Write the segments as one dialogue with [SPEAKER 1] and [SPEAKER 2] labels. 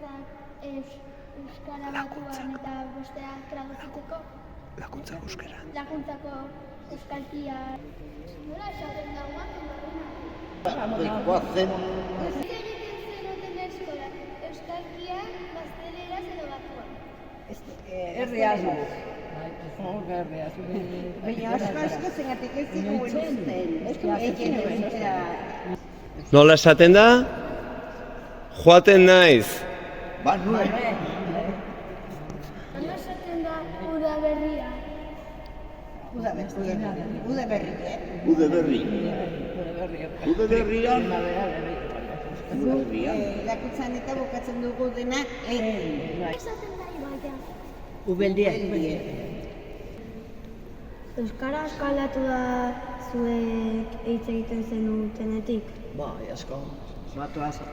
[SPEAKER 1] bakoitzak euskara batuan eta bestea traduzitzeko?
[SPEAKER 2] Laguntzako euskeran.
[SPEAKER 1] Laguntzako euskalkia. Nola esaten da guazen?
[SPEAKER 3] Guazen.
[SPEAKER 1] Zer egiten zenuten eskolan? Euskalkia, gazteleraz edo batuan?
[SPEAKER 4] Herriaz. Baina asko zengatik ez dugu usten.
[SPEAKER 2] Nola esaten da? Joaten naiz.
[SPEAKER 3] Ba, nuen.
[SPEAKER 1] Nola esaten da uda berria?
[SPEAKER 4] Ude berri.
[SPEAKER 3] Ude berri. Ude berrian.
[SPEAKER 4] Lakutzan eta bukatzen dugu denak.
[SPEAKER 1] Nola esaten da ibaia?
[SPEAKER 4] Ubeldia.
[SPEAKER 1] Euskara asko aldatu da zuek hitz egiten zenutenetik?
[SPEAKER 4] Bai, asko. Batu asko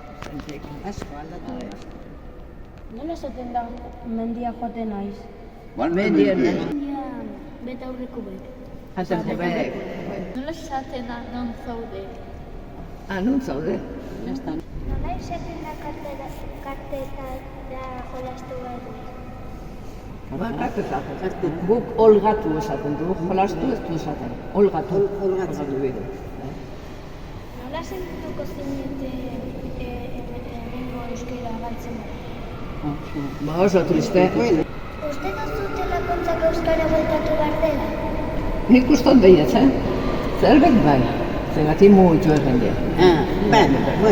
[SPEAKER 4] aldatu.
[SPEAKER 1] Nola esaten da mendia joaten naiz?
[SPEAKER 4] Mendien.
[SPEAKER 1] Beta aurreko bet.
[SPEAKER 4] Atzerko bedek.
[SPEAKER 1] Nola esaten da non zaude?
[SPEAKER 4] Nun zaude.
[SPEAKER 1] Nola esaten da kartetara jolastu behar?
[SPEAKER 5] Guk olgatu esaten du, jolastu ez du esaten. Olgatu. Olgatu bidu.
[SPEAKER 1] Nola sentituko zinete egungo euskera galtzen?
[SPEAKER 5] Ba oso triste.
[SPEAKER 1] Uste duzute lakuntzako euskara bueltatu behar dela?
[SPEAKER 5] Nik ustot behiatzen. Zerbait bai. Zergatik mugitu egin dira.
[SPEAKER 4] Bueno.